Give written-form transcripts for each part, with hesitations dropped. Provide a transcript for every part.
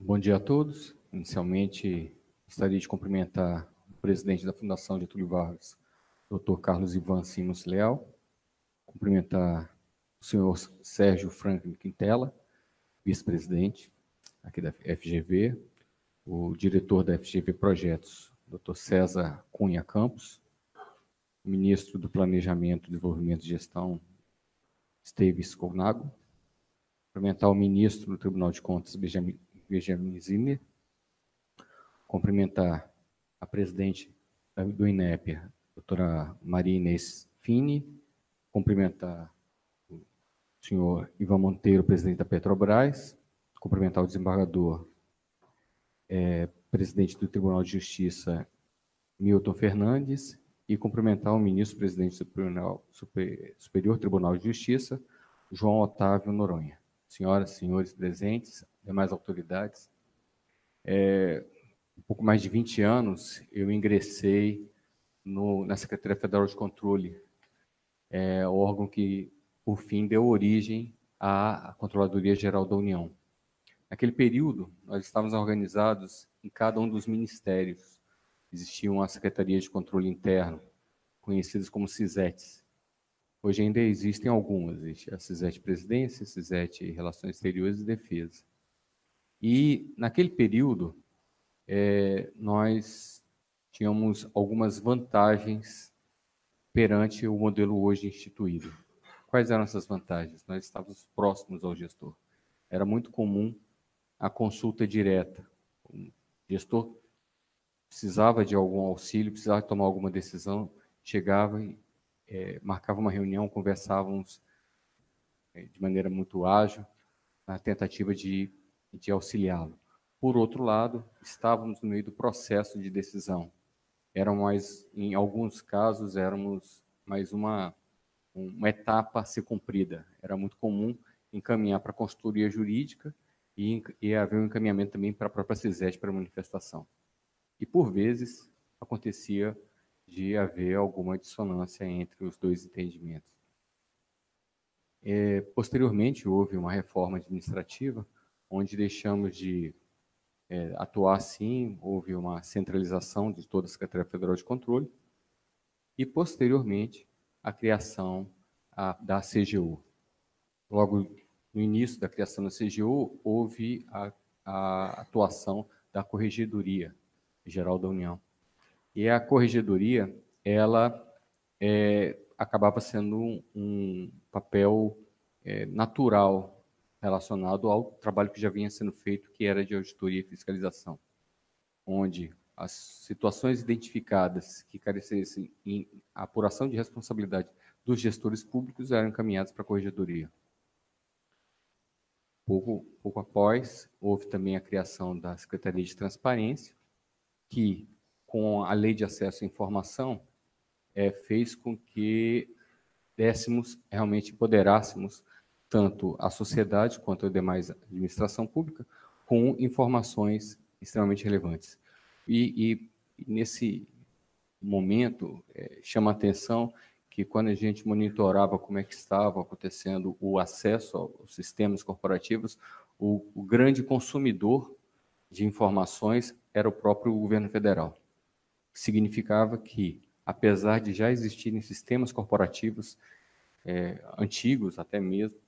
Bom dia a todos. Inicialmente, gostaria de cumprimentar o presidente da Fundação Getúlio Vargas, Dr. Carlos Ivan Simos Leal, cumprimentar o senhor Sérgio Franklin Quintela, vice-presidente aqui da FGV, o diretor da FGV Projetos, Dr. César Cunha Campos, o ministro do Planejamento, Desenvolvimento e Gestão, Esteves Colnago, cumprimentar o ministro do Tribunal de Contas, Benjamin Zimmer, cumprimentar a presidente do INEP, doutora Maria Inês Fini, cumprimentar o senhor Ivan Monteiro, presidente da Petrobras, cumprimentar o desembargador, presidente do Tribunal de Justiça, Milton Fernandes, e cumprimentar o ministro-presidente do Superior Tribunal de Justiça, João Otávio Noronha. Senhoras e senhores presentes, demais autoridades, um pouco mais de 20 anos, eu ingressei na Secretaria Federal de Controle, o órgão que, por fim, deu origem à Controladoria Geral da União. Naquele período, nós estávamos organizados em cada um dos ministérios. Existiam as Secretarias de Controle Interno, conhecidas como CISETs. Hoje ainda existem algumas. Existe a CISET Presidência, a CISET Relações Exteriores e Defesa. E, naquele período, nós tínhamos algumas vantagens perante o modelo hoje instituído. Quais eram essas vantagens? Nós estávamos próximos ao gestor. Era muito comum a consulta direta. O gestor precisava de algum auxílio, precisava tomar alguma decisão, chegava e marcava uma reunião, conversávamos de maneira muito ágil, na tentativa de auxiliá-lo. Por outro lado, estávamos no meio do processo de decisão. Em alguns casos, éramos mais uma etapa a ser cumprida. Era muito comum encaminhar para a consultoria jurídica e haver um encaminhamento também para a própria CISET para manifestação. E, por vezes, acontecia de haver alguma dissonância entre os dois entendimentos. Posteriormente, houve uma reforma administrativa, onde deixamos de atuar assim, houve uma centralização de toda a Secretaria Federal de Controle e, posteriormente, a criação da CGU. Logo no início da criação da CGU, houve a atuação da Corregedoria Geral da União. E a Corregedoria, ela acabava sendo um papel natural relacionado ao trabalho que já vinha sendo feito, que era de auditoria e fiscalização, onde as situações identificadas que carecessem em apuração de responsabilidade dos gestores públicos eram encaminhadas para a Corregedoria. Pouco após, houve também a criação da Secretaria de Transparência, que, com a Lei de Acesso à Informação, fez com que empoderássemos tanto a sociedade quanto a demais administração pública com informações extremamente relevantes. E nesse momento, chama a atenção que quando a gente monitorava como é que estava acontecendo o acesso aos sistemas corporativos, o grande consumidor de informações era o próprio governo federal. Significava que, apesar de já existirem sistemas corporativos antigos até mesmo,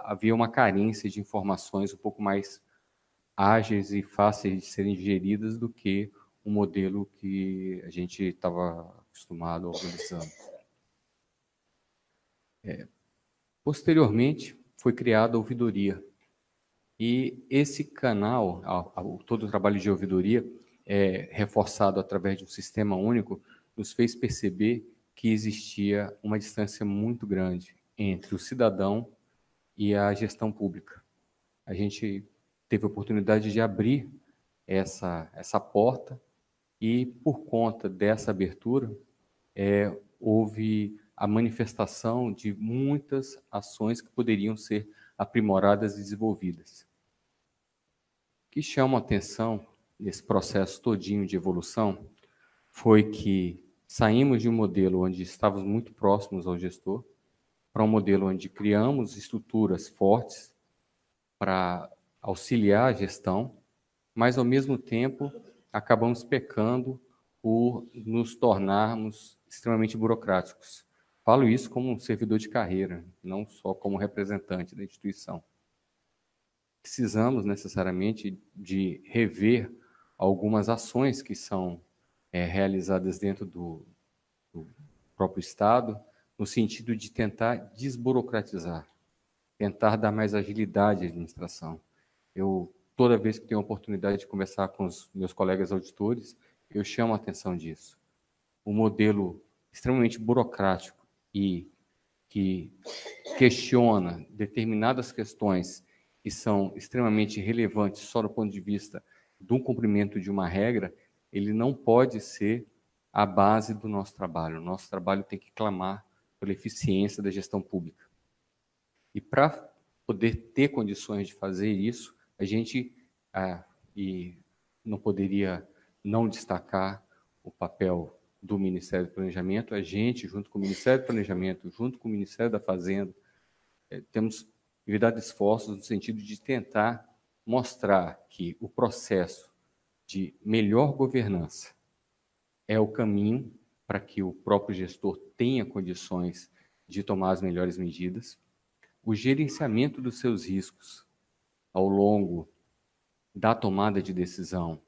havia uma carência de informações um pouco mais ágeis e fáceis de serem digeridas do que o modelo que a gente estava acostumado a alguns anos. Posteriormente, foi criada a ouvidoria. E esse canal, todo o trabalho de ouvidoria, reforçado através de um sistema único, nos fez perceber que existia uma distância muito grande entre o cidadão e a gestão pública. A gente teve a oportunidade de abrir essa porta e, por conta dessa abertura, houve a manifestação de muitas ações que poderiam ser aprimoradas e desenvolvidas. O que chama a atenção nesse processo todinho de evolução foi que saímos de um modelo onde estávamos muito próximos ao gestor para um modelo onde criamos estruturas fortes para auxiliar a gestão mas, ao mesmo tempo, acabamos pecando por nos tornarmos extremamente burocráticos. Falo isso como um servidor de carreira, não só como representante da instituição. Precisamos necessariamente de rever algumas ações que são realizadas dentro do próprio Estado, no sentido de tentar desburocratizar, tentar dar mais agilidade à administração. Eu, toda vez que tenho a oportunidade de conversar com os meus colegas auditores, eu chamo a atenção disso. O modelo extremamente burocrático e que questiona determinadas questões que são extremamente relevantes só do ponto de vista do cumprimento de uma regra, ele não pode ser a base do nosso trabalho. O nosso trabalho tem que clamar pela eficiência da gestão pública. E para poder ter condições de fazer isso, a gente e não poderia não destacar o papel do Ministério do Planejamento. A gente, junto com o Ministério do Planejamento, junto com o Ministério da Fazenda, temos envidado esforços no sentido de tentar mostrar que o processo de melhor governança é o caminho para que o próprio gestor tenha condições de tomar as melhores medidas. O gerenciamento dos seus riscos ao longo da tomada de decisão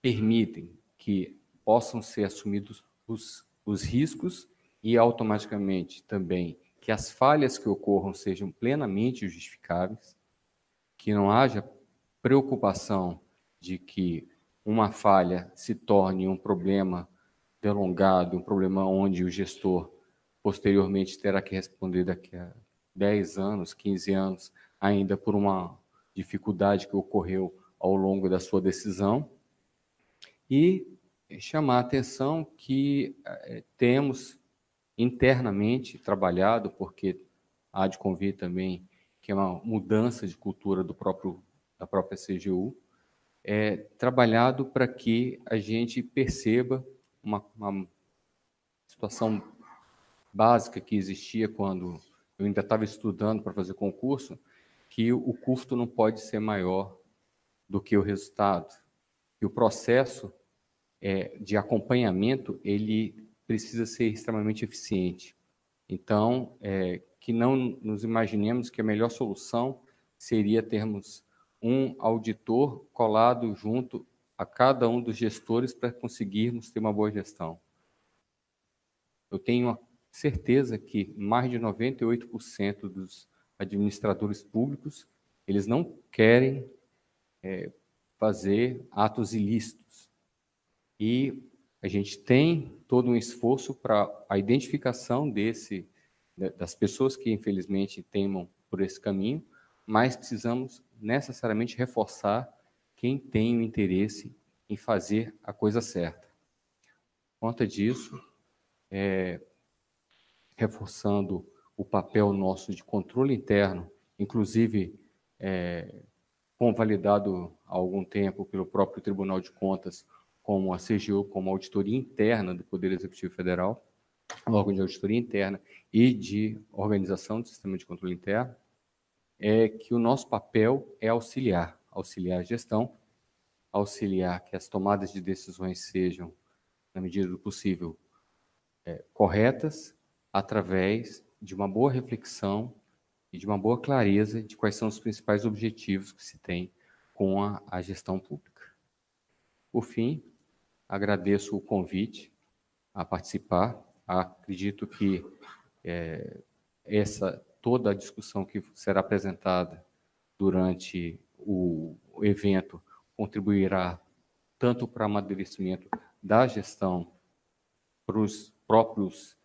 permitem que possam ser assumidos os riscos e automaticamente também que as falhas que ocorram sejam plenamente justificáveis, que não haja preocupação de que uma falha se torne um problema delongado, um problema onde o gestor posteriormente terá que responder daqui a 10 anos, 15 anos, ainda por uma dificuldade que ocorreu ao longo da sua decisão, e chamar a atenção que temos internamente trabalhado, porque há de convir também que é uma mudança de cultura da própria CGU, trabalhado para que a gente perceba uma situação básica que existia quando eu ainda estava estudando para fazer concurso, que o custo não pode ser maior do que o resultado. E o processo de acompanhamento, ele precisa ser extremamente eficiente. Então, que não nos imaginemos que a melhor solução seria termos um auditor colado junto a cada um dos gestores para conseguirmos ter uma boa gestão. Eu tenho a certeza que mais de 98% dos administradores públicos, eles não querem fazer atos ilícitos. E a gente tem todo um esforço para a identificação das pessoas que, infelizmente, temam por esse caminho, mas precisamos necessariamente reforçar quem tem o interesse em fazer a coisa certa. Por conta disso, reforçando o papel nosso de controle interno, inclusive convalidado há algum tempo pelo próprio Tribunal de Contas, como a CGU, como auditoria interna do Poder Executivo Federal, órgão de auditoria interna e de organização do sistema de controle interno, é que o nosso papel é auxiliar a gestão, auxiliar que as tomadas de decisões sejam, na medida do possível, corretas, através de uma boa reflexão e de uma boa clareza de quais são os principais objetivos que se tem com a gestão pública. Por fim, agradeço o convite a participar. Acredito que toda a discussão que será apresentada durante o evento contribuirá tanto para o amadurecimento da gestão para os próprios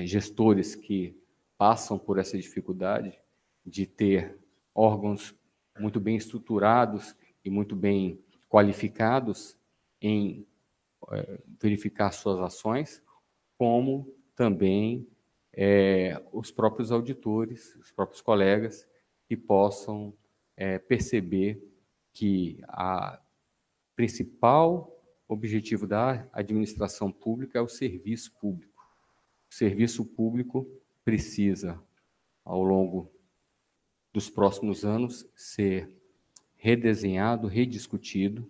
gestores que passam por essa dificuldade de ter órgãos muito bem estruturados e muito bem qualificados em verificar suas ações, como também os próprios auditores, os próprios colegas, que possam perceber que a principal objetivo da administração pública é o serviço público. O serviço público precisa, ao longo dos próximos anos, ser redesenhado, rediscutido,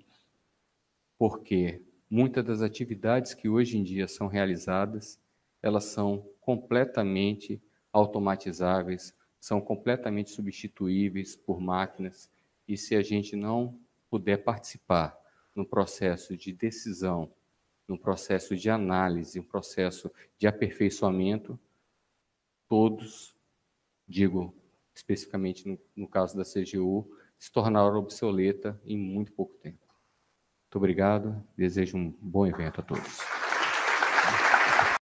porque muitas das atividades que hoje em dia são realizadas, elas são completamente automatizáveis, são completamente substituíveis por máquinas, e se a gente não puder participar no processo de decisão, no processo de análise, no processo de aperfeiçoamento, todos, digo especificamente no caso da CGU, se tornaram obsoleta em muito pouco tempo. Muito obrigado, desejo um bom evento a todos.